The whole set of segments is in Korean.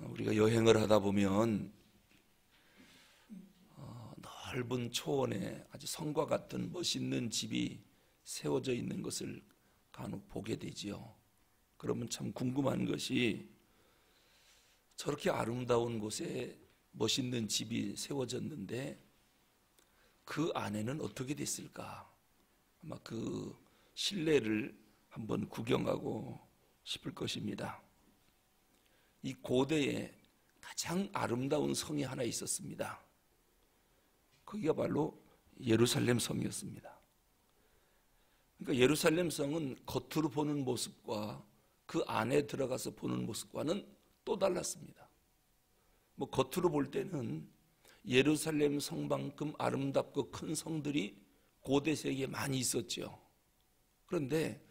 우리가 여행을 하다 보면 넓은 초원에 아주 성과 같은 멋있는 집이 세워져 있는 것을 간혹 보게 되지요. 그러면 참 궁금한 것이 저렇게 아름다운 곳에 멋있는 집이 세워졌는데 그 안에는 어떻게 됐을까? 아마 그 실내를 한번 구경하고 싶을 것입니다. 이 고대에 가장 아름다운 성이 하나 있었습니다. 거기가 바로 예루살렘 성이었습니다. 그러니까 예루살렘 성은 겉으로 보는 모습과 그 안에 들어가서 보는 모습과는 또 달랐습니다. 뭐 겉으로 볼 때는 예루살렘 성만큼 아름답고 큰 성들이 고대 세계에 많이 있었죠. 그런데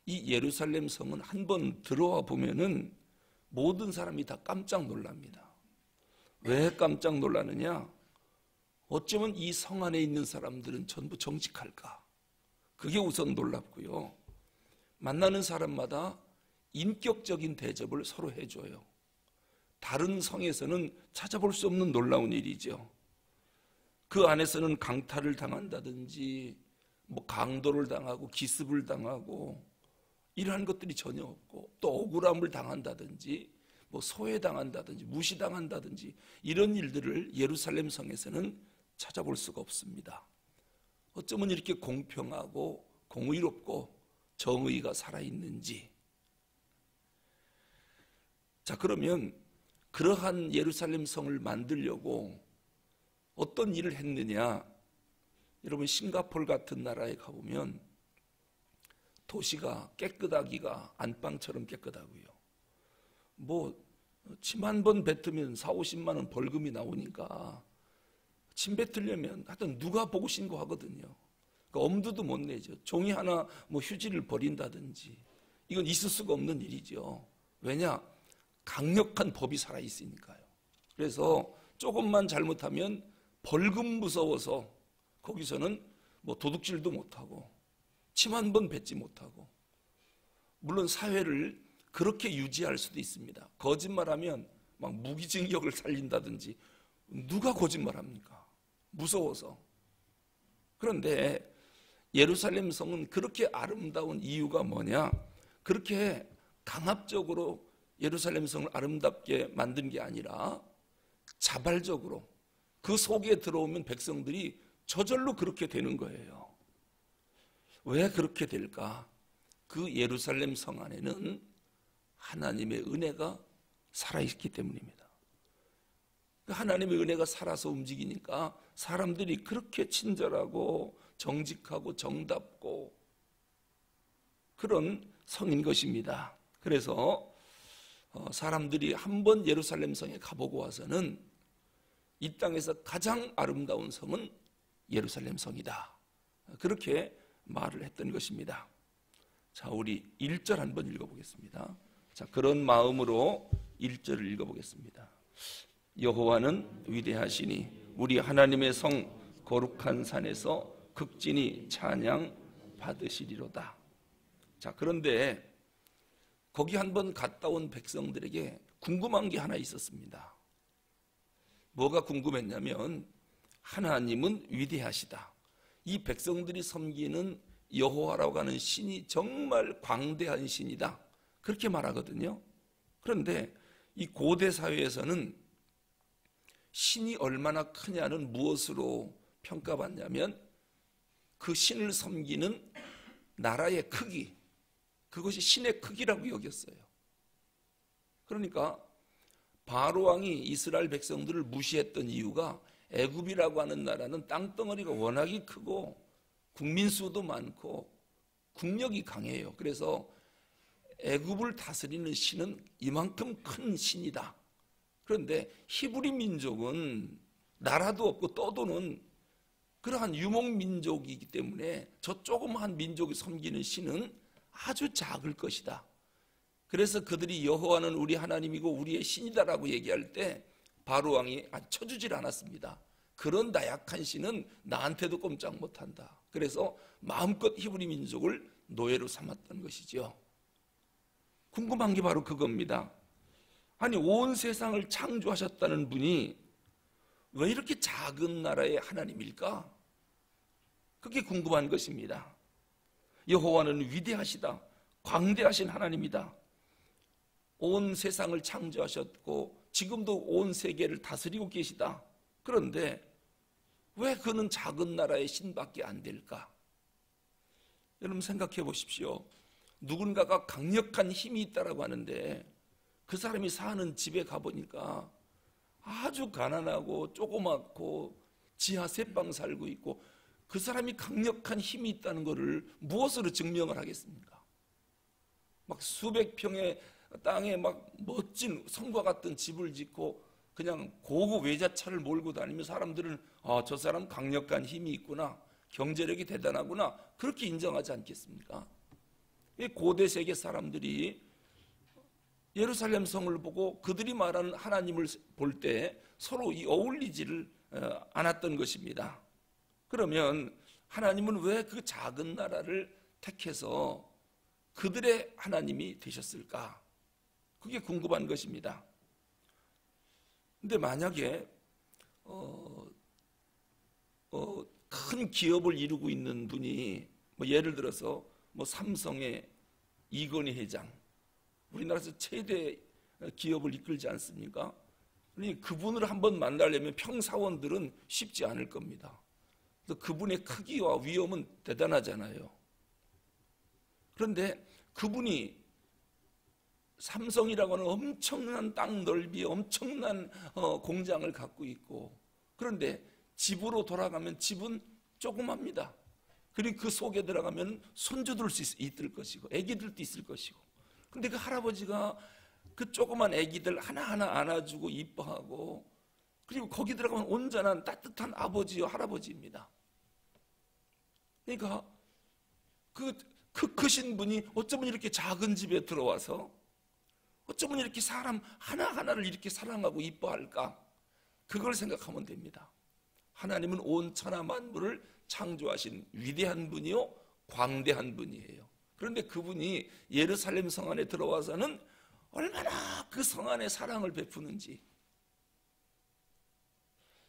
이 예루살렘 성은 한번 들어와 보면은 모든 사람이 다 깜짝 놀랍니다. 왜 깜짝 놀라느냐? 어쩌면 이 성 안에 있는 사람들은 전부 정직할까? 그게 우선 놀랍고요. 만나는 사람마다 인격적인 대접을 서로 해줘요. 다른 성에서는 찾아볼 수 없는 놀라운 일이죠. 그 안에서는 강탈을 당한다든지 뭐 강도를 당하고 기습을 당하고 이러한 것들이 전혀 없고, 또 억울함을 당한다든지 뭐 소외당한다든지 무시당한다든지 이런 일들을 예루살렘 성에서는 찾아볼 수가 없습니다. 어쩌면 이렇게 공평하고 공의롭고 정의가 살아있는지. 자, 그러면 그러한 예루살렘 성을 만들려고 어떤 일을 했느냐? 여러분, 싱가포르 같은 나라에 가보면 도시가 깨끗하기가 안방처럼 깨끗하고요. 뭐 침 한 번 뱉으면 4, 50만 원 벌금이 나오니까 침 뱉으려면 하여튼 누가 보고 신고하거든요. 그러니까 엄두도 못 내죠. 종이 하나 뭐 휴지를 버린다든지 이건 있을 수가 없는 일이죠. 왜냐? 강력한 법이 살아있으니까요. 그래서 조금만 잘못하면 벌금 무서워서 거기서는 뭐 도둑질도 못하고 침 한 번 뱉지 못하고, 물론 사회를 그렇게 유지할 수도 있습니다. 거짓말하면 막 무기징역을 살린다든지. 누가 거짓말합니까? 무서워서. 그런데 예루살렘 성은 그렇게 아름다운 이유가 뭐냐? 그렇게 강압적으로 예루살렘 성을 아름답게 만든 게 아니라 자발적으로 그 속에 들어오면 백성들이 저절로 그렇게 되는 거예요. 왜 그렇게 될까? 그 예루살렘 성 안에는 하나님의 은혜가 살아있기 때문입니다. 하나님의 은혜가 살아서 움직이니까 사람들이 그렇게 친절하고 정직하고 정답고 그런 성인 것입니다. 그래서 사람들이 한번 예루살렘 성에 가보고 와서는 이 땅에서 가장 아름다운 성은 예루살렘 성이다, 그렇게 말을 했던 것입니다. 자, 우리 1절 한번 읽어보겠습니다. 자, 그런 마음으로 1절을 읽어보겠습니다. 여호와는 위대하시니 우리 하나님의 성 거룩한 산에서 극진히 찬양 받으시리로다. 자, 그런데 거기 한번 갔다 온 백성들에게 궁금한 게 하나 있었습니다. 뭐가 궁금했냐면 하나님은 위대하시다. 이 백성들이 섬기는 여호와라고 하는 신이 정말 광대한 신이다, 그렇게 말하거든요. 그런데 이 고대 사회에서는 신이 얼마나 크냐는 무엇으로 평가받냐면 그 신을 섬기는 나라의 크기, 그것이 신의 크기라고 여겼어요. 그러니까 바로 왕이 이스라엘 백성들을 무시했던 이유가 애굽이라고 하는 나라는 땅덩어리가 워낙이 크고 국민 수도 많고 국력이 강해요. 그래서 애굽을 다스리는 신은 이만큼 큰 신이다. 그런데 히브리 민족은 나라도 없고 떠도는 그러한 유목민족이기 때문에 저 조그마한 민족이 섬기는 신은 아주 작을 것이다. 그래서 그들이 여호와는 우리 하나님이고 우리의 신이다라고 얘기할 때 바로 왕이 쳐주질 않았습니다. 그런 나약한 신은 나한테도 꼼짝 못한다. 그래서 마음껏 히브리 민족을 노예로 삼았던 것이죠. 궁금한 게 바로 그겁니다. 아니 온 세상을 창조하셨다는 분이 왜 이렇게 작은 나라의 하나님일까? 그게 궁금한 것입니다. 여호와는 위대하시다, 광대하신 하나님이다. 온 세상을 창조하셨고 지금도 온 세계를 다스리고 계시다. 그런데 왜 그는 작은 나라의 신밖에 안 될까? 여러분 생각해 보십시오. 누군가가 강력한 힘이 있다라고 하는데 그 사람이 사는 집에 가보니까 아주 가난하고 조그맣고 지하 3방 살고 있고, 그 사람이 강력한 힘이 있다는 것을 무엇으로 증명을 하겠습니까? 막 수백 평의 땅에 막 멋진 성과 같은 집을 짓고 그냥 고급 외제차를 몰고 다니면 사람들은 저 사람 강력한 힘이 있구나, 경제력이 대단하구나, 그렇게 인정하지 않겠습니까? 고대 세계 사람들이 예루살렘 성을 보고 그들이 말하는 하나님을 볼 때 서로 어울리지를 않았던 것입니다. 그러면 하나님은 왜 그 작은 나라를 택해서 그들의 하나님이 되셨을까? 그게 궁금한 것입니다. 근데 만약에 큰 기업을 이루고 있는 분이 예를 들어서 삼성의 이건희 회장, 우리나라에서 최대 기업을 이끌지 않습니까? 그분을 한번 만나려면 평사원들은 쉽지 않을 겁니다. 그래서 그분의 크기와 위엄은 대단하잖아요. 그런데 그분이 삼성이라고 하는 엄청난 땅 넓이에 엄청난 공장을 갖고 있고, 그런데 집으로 돌아가면 집은 조그맣니다. 그리고 그 속에 들어가면 손주들 있을 것이고 아기들도 있을 것이고, 근데 그 할아버지가 그 조그만 아기들 하나하나 안아주고 이뻐하고, 그리고 거기 들어가면 온전한 따뜻한 아버지요 할아버지입니다. 그러니까 그 크신 분이 어쩌면 이렇게 작은 집에 들어와서 어쩌면 이렇게 사람 하나하나를 이렇게 사랑하고 이뻐할까? 그걸 생각하면 됩니다. 하나님은 온 천하 만물을 창조하신 위대한 분이요 광대한 분이에요. 그런데 그분이 예루살렘 성 안에 들어와서는 얼마나 그 성 안에 사랑을 베푸는지.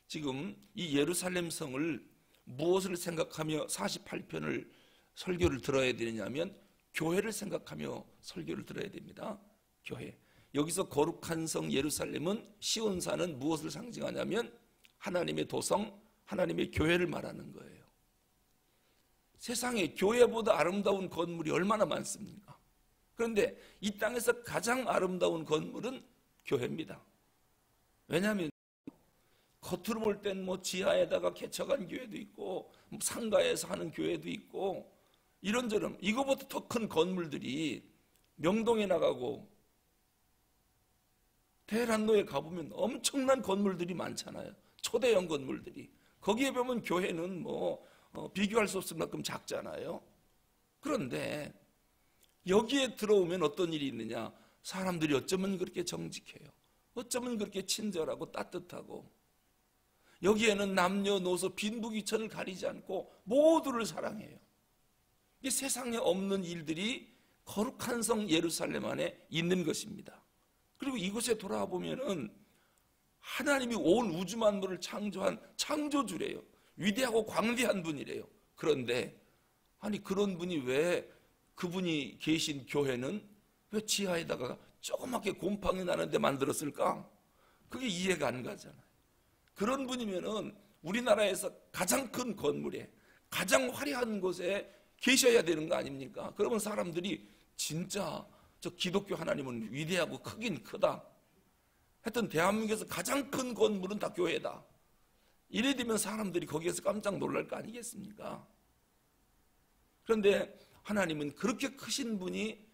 지금 이 예루살렘 성을 무엇을 생각하며 48편을 설교를 들어야 되느냐면 교회를 생각하며 설교를 들어야 됩니다. 교회. 여기서 거룩한 성 예루살렘은 시온산은 무엇을 상징하냐면 하나님의 도성, 하나님의 교회를 말하는 거예요. 세상에 교회보다 아름다운 건물이 얼마나 많습니까? 그런데 이 땅에서 가장 아름다운 건물은 교회입니다. 왜냐하면 겉으로 볼 땐 지하에다가 개척한 교회도 있고 상가에서 하는 교회도 있고 이런저런 이거보다 더 큰 건물들이 명동에 나가고 대란로에 가보면 엄청난 건물들이 많잖아요. 초대형 건물들이. 거기에 보면 교회는 비교할 수 없을 만큼 작잖아요. 그런데 여기에 들어오면 어떤 일이 있느냐? 사람들이 어쩌면 그렇게 정직해요. 어쩌면 그렇게 친절하고 따뜻하고, 여기에는 남녀노소 빈부귀천을 가리지 않고 모두를 사랑해요. 이 세상에 없는 일들이 거룩한 성 예루살렘 안에 있는 것입니다. 그리고 이곳에 돌아와 보면은 하나님이 온 우주 만물을 창조한 창조주래요. 위대하고 광대한 분이래요. 그런데 아니 그런 분이 왜 그분이 계신 교회는 왜 지하에다가 조그맣게 곰팡이 나는데 만들었을까? 그게 이해가 안 가잖아요. 그런 분이면은 우리나라에서 가장 큰 건물에 가장 화려한 곳에 계셔야 되는 거 아닙니까? 그러면 사람들이 진짜 저 기독교 하나님은 위대하고 크긴 크다. 하여튼 대한민국에서 가장 큰 건물은 다 교회다. 이래 되면 사람들이 거기에서 깜짝 놀랄 거 아니겠습니까? 그런데 하나님은 그렇게 크신 분이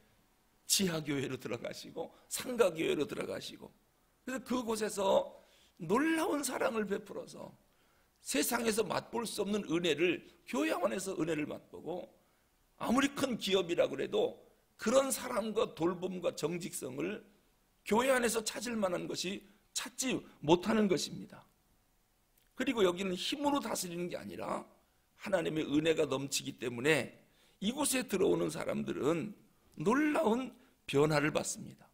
지하교회로 들어가시고 상가교회로 들어가시고, 그래서 그곳에서 놀라운 사랑을 베풀어서 세상에서 맛볼 수 없는 은혜를 교회 안에서 은혜를 맛보고, 아무리 큰 기업이라 그래도 그런 사랑과 돌봄과 정직성을 교회 안에서 찾을 만한 것이 찾지 못하는 것입니다. 그리고 여기는 힘으로 다스리는 게 아니라 하나님의 은혜가 넘치기 때문에 이곳에 들어오는 사람들은 놀라운 변화를 받습니다.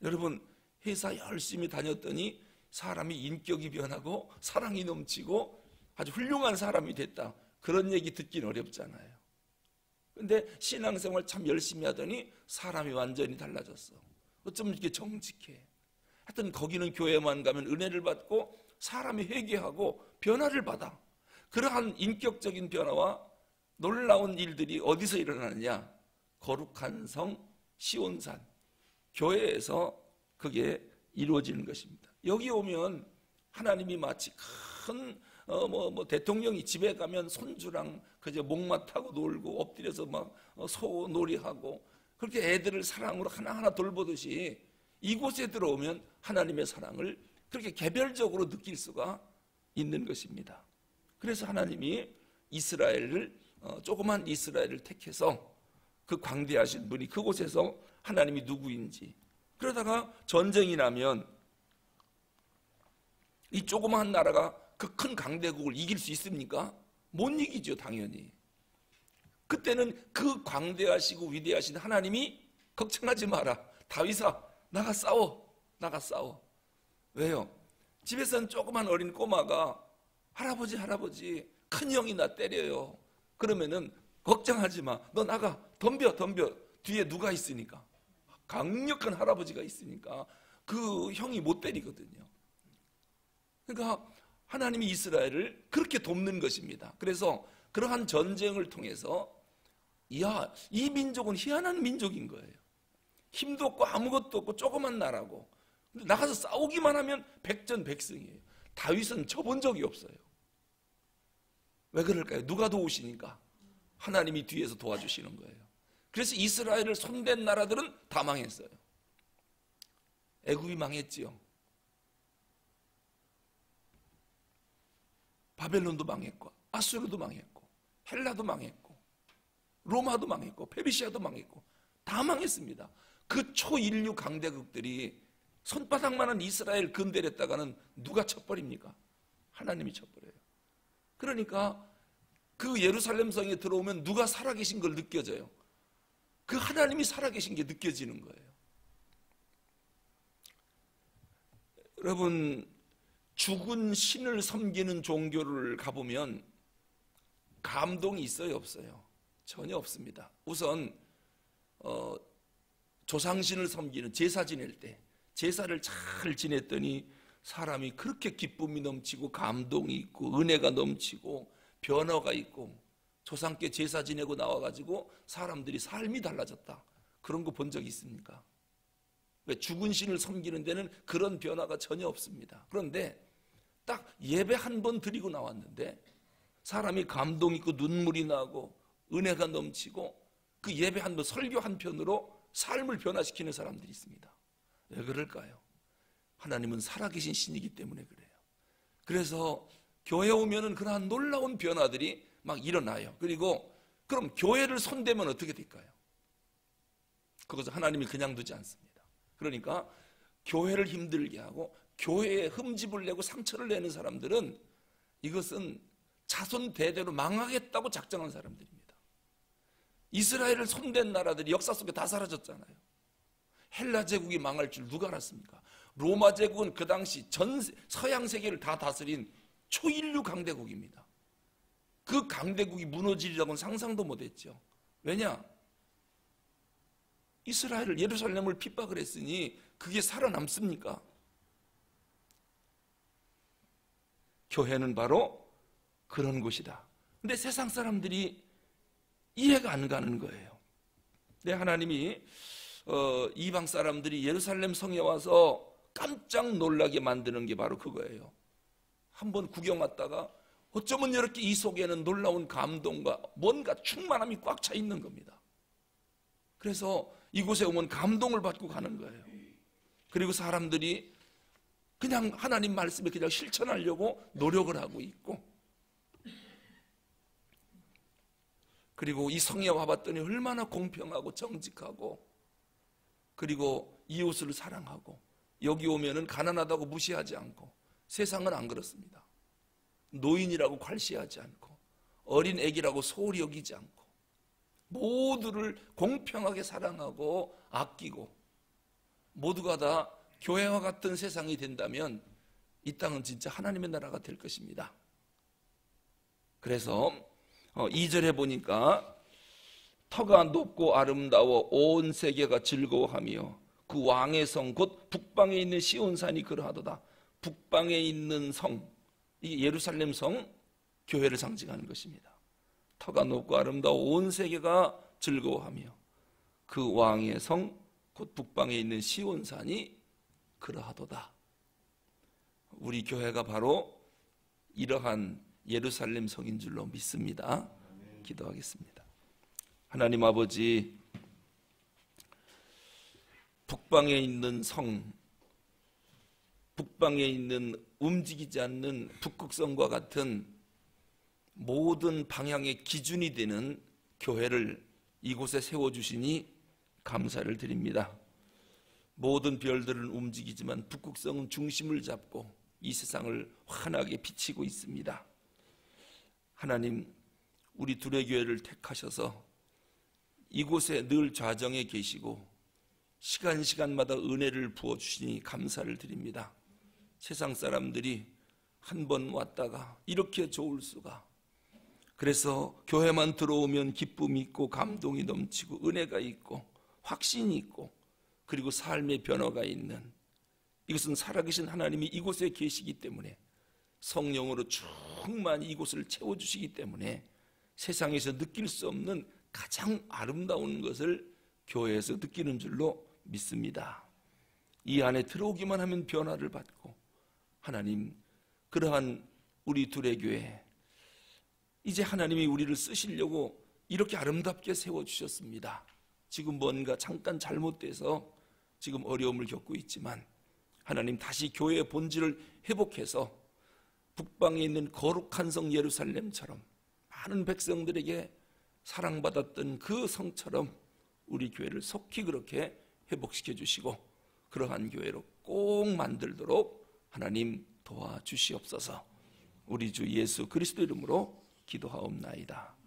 여러분, 회사 열심히 다녔더니 사람이 인격이 변하고 사랑이 넘치고 아주 훌륭한 사람이 됐다, 그런 얘기 듣기는 어렵잖아요. 근데 신앙생활 참 열심히 하더니 사람이 완전히 달라졌어. 어쩜 이렇게 정직해. 하여튼 거기는 교회만 가면 은혜를 받고 사람이 회개하고 변화를 받아. 그러한 인격적인 변화와 놀라운 일들이 어디서 일어나느냐? 거룩한 성 시온산 교회에서 그게 이루어지는 것입니다. 여기 오면 하나님이 마치 큰 대통령이 집에 가면 손주랑 그저 목마 타고 놀고 엎드려서 막 소놀이하고 그렇게 애들을 사랑으로 하나하나 돌보듯이 이곳에 들어오면 하나님의 사랑을 그렇게 개별적으로 느낄 수가 있는 것입니다. 그래서 하나님이 이스라엘을 조그만 이스라엘을 택해서 그 광대하신 분이 그곳에서 하나님이 누구인지, 그러다가 전쟁이 나면 이 조그마한 나라가 그 큰 강대국을 이길 수 있습니까? 못 이기죠, 당연히. 그때는 그 광대하시고 위대하신 하나님이 걱정하지 마라, 다윗아 나가 싸워, 나가 싸워. 왜요? 집에서는 조그만 어린 꼬마가 할아버지 큰 형이 나 때려요. 그러면은 걱정하지 마, 너 나가, 덤벼. 뒤에 누가 있으니까, 강력한 할아버지가 있으니까 그 형이 못 때리거든요. 그러니까 하나님이 이스라엘을 그렇게 돕는 것입니다. 그래서 그러한 전쟁을 통해서 이 민족은 희한한 민족인 거예요. 힘도 없고 아무것도 없고 조그만 나라고, 근데 나가서 싸우기만 하면 백전백승이에요. 다윗은 져본 적이 없어요. 왜 그럴까요? 누가 도우시니까? 하나님이 뒤에서 도와주시는 거예요. 그래서 이스라엘을 손댄 나라들은 다 망했어요. 애굽이 망했지요. 바벨론도 망했고, 아수르도 망했고, 헬라도 망했고, 로마도 망했고, 페르시아도 망했고, 다 망했습니다. 그 초인류 강대국들이 손바닥만한 이스라엘 근대했다가는 누가 쳐버립니까? 하나님이 쳐버려요. 그러니까 그 예루살렘 성에 들어오면 누가 살아계신 걸 느껴져요. 그 하나님이 살아계신 게 느껴지는 거예요. 여러분, 죽은 신을 섬기는 종교를 가보면 감동이 있어요, 없어요? 전혀 없습니다. 우선 조상신을 섬기는 제사 지낼 때 제사를 잘 지냈더니 사람이 그렇게 기쁨이 넘치고 감동이 있고 은혜가 넘치고 변화가 있고, 조상께 제사 지내고 나와가지고 사람들이 삶이 달라졌다, 그런 거 본 적 있습니까? 죽은 신을 섬기는 데는 그런 변화가 전혀 없습니다. 그런데 딱 예배 한 번 드리고 나왔는데 사람이 감동 있고 눈물이 나고 은혜가 넘치고 그 예배 한 번, 설교 한 편으로 삶을 변화시키는 사람들이 있습니다. 왜 그럴까요? 하나님은 살아계신 신이기 때문에 그래요. 그래서 교회 오면은 그러한 놀라운 변화들이 막 일어나요. 그리고 그럼 교회를 손대면 어떻게 될까요? 그것을 하나님이 그냥 두지 않습니다. 그러니까 교회를 힘들게 하고 교회에 흠집을 내고 상처를 내는 사람들은 이것은 자손 대대로 망하겠다고 작정한 사람들입니다. 이스라엘을 손댄 나라들이 역사 속에 다 사라졌잖아요. 헬라 제국이 망할 줄 누가 알았습니까? 로마 제국은 그 당시 전 서양 세계를 다 다스린 초인류 강대국입니다. 그 강대국이 무너지리라고는 상상도 못했죠. 왜냐? 이스라엘을, 예루살렘을 핍박을 했으니 그게 살아남습니까? 교회는 바로 그런 곳이다. 근데 세상 사람들이 이해가 안 가는 거예요. 근데 하나님이 이방 사람들이 예루살렘 성에 와서 깜짝 놀라게 만드는 게 바로 그거예요. 한번 구경 왔다가 어쩌면 이렇게 이 속에는 놀라운 감동과 뭔가 충만함이 꽉 차 있는 겁니다. 그래서 이곳에 오면 감동을 받고 가는 거예요. 그리고 사람들이 그냥 하나님 말씀에 그냥 실천하려고 노력을 하고 있고, 그리고 이 성에 와봤더니 얼마나 공평하고 정직하고, 그리고 이웃을 사랑하고, 여기 오면은 가난하다고 무시하지 않고, 세상은 안 그렇습니다. 노인이라고 괄시하지 않고, 어린 애기라고 소홀히 여기지 않고, 모두를 공평하게 사랑하고 아끼고, 모두가 다 교회와 같은 세상이 된다면 이 땅은 진짜 하나님의 나라가 될 것입니다. 그래서 2절에 보니까 터가 높고 아름다워 온 세계가 즐거워하며 그 왕의 성 곧 북방에 있는 시온산이 그러하도다. 북방에 있는 성, 이 예루살렘 성, 교회를 상징하는 것입니다. 터가 높고 아름다워 온 세계가 즐거워하며 그 왕의 성 곧 북방에 있는 시온산이 그러하도다. 우리 교회가 바로 이러한 예루살렘 성인 줄로 믿습니다. 기도하겠습니다. 하나님 아버지, 북방에 있는 성, 북방에 있는 움직이지 않는 북극성과 같은 모든 방향의 기준이 되는 교회를 이곳에 세워주시니 감사를 드립니다. 모든 별들은 움직이지만 북극성은 중심을 잡고 이 세상을 환하게 비치고 있습니다. 하나님, 우리 둘의 교회를 택하셔서 이곳에 늘 좌정에 계시고 시간마다 은혜를 부어주시니 감사를 드립니다. 세상 사람들이 한 번 왔다가 이렇게 좋을 수가. 그래서 교회만 들어오면 기쁨이 있고 감동이 넘치고 은혜가 있고 확신이 있고 그리고 삶의 변화가 있는, 이것은 살아계신 하나님이 이곳에 계시기 때문에 성령으로 충만히 이곳을 채워주시기 때문에 세상에서 느낄 수 없는 가장 아름다운 것을 교회에서 느끼는 줄로 믿습니다. 이 안에 들어오기만 하면 변화를 받고, 하나님, 그러한 우리 둘의 교회, 이제 하나님이 우리를 쓰시려고 이렇게 아름답게 세워주셨습니다. 지금 뭔가 잠깐 잘못돼서 지금 어려움을 겪고 있지만 하나님, 다시 교회의 본질을 회복해서 북방에 있는 거룩한 성 예루살렘처럼 많은 백성들에게 사랑받았던 그 성처럼 우리 교회를 속히 그렇게 회복시켜 주시고 그러한 교회로 꼭 만들도록 하나님 도와주시옵소서. 우리 주 예수 그리스도 이름으로 기도하옵나이다.